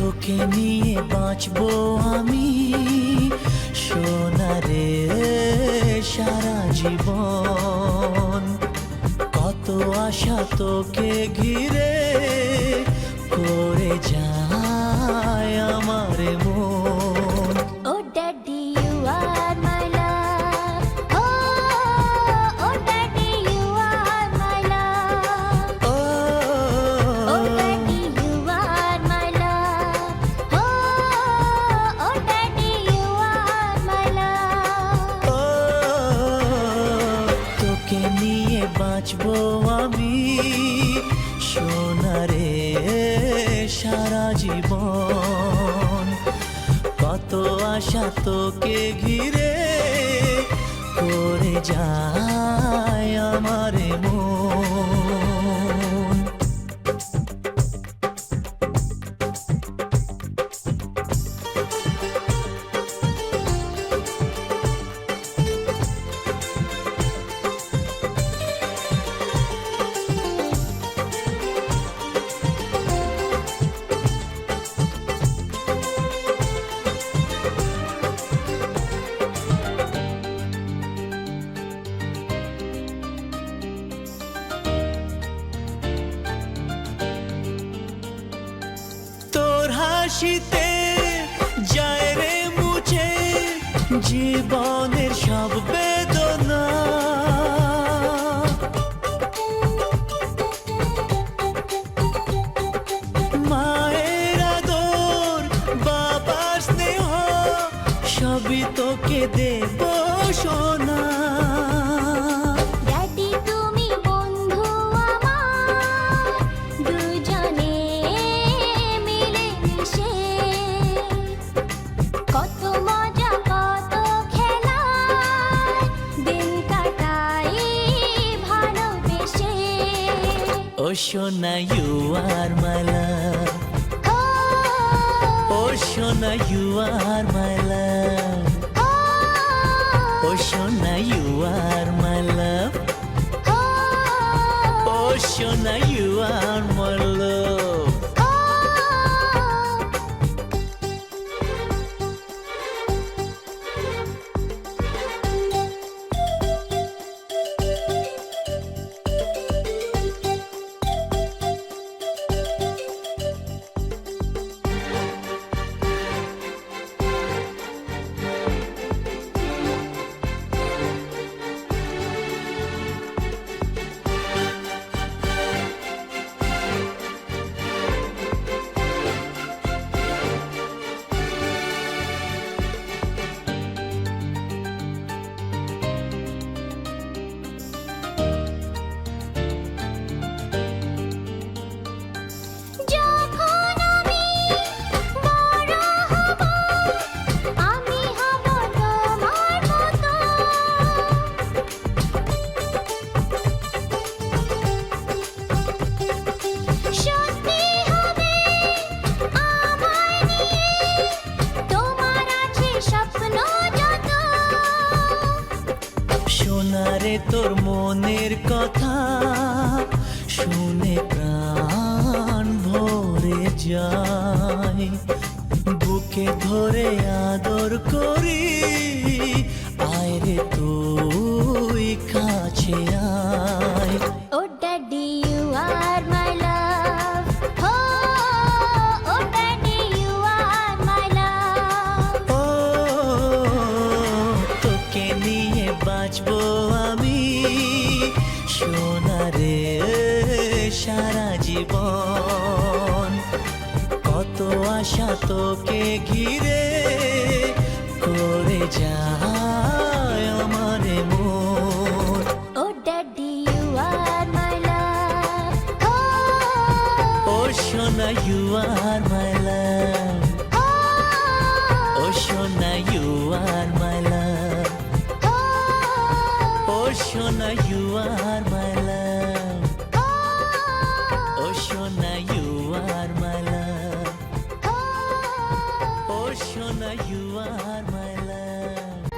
তোকে নিয়ে বাঁচবো আমি সোনারে সারা জীবন। কত আশা তোকে ঘিরে করে যায় আমার মন। Oh daddy, you are my love. Oh daddy, you are my love. Oh daddy, you are my love. Oh daddy, you are my love. তোকে নিয়ে বাঁচবো আমি সোনারে সারা জীবন। কত আশা তোকে ঘিরে করে যায় আমার মন। তোর হাসিতে যায় রে মুছে জীবনের সব বেদনা। মায়ের আদর বাবার স্নেহ সবই তোকে দেব সোনা। Daddy, তুমি বন্ধু আমার, দুজনে মিলে মিশে কত মজা কত খেলা দিন কাটাই ভালোবেসে। ও সোনা ইউ আর মাই লাভ, ও সোনা ইউ আর মাই লাভ, ও সোনা ইউ আর মাই লাভ, ও সোনা ইউ আর মাই লাভ। যখন আমি বড় হব, আমি হব তোমার মতো। সত্যি হবে আমায় নিয়ে, তোমার আছে স্বপ্ন যত। সোনারে তোর মনের কথা শুনে প্রাণ ভরে যায়। বুকে ধরে আদর করি আয় রে তুই কাছে আয়। Oh daddy, you are my love. Oh daddy, you are my love. ও তোকে নিয়ে বাঁচবো আমি সোনারে সারা জীবন। কত আশা তোকে ঘিরে করে যায় আমার মন। Oh daddy, you are my love. ও সোনা ইউ আর মাই লাভ, ও সোনা ইউ আর মাই লাভ, ও সোনা ইউ আর মাই লাভ, ও সোনা ইউ আর মাই লাভ, ও সোনা ইউ আর মাই লাভ।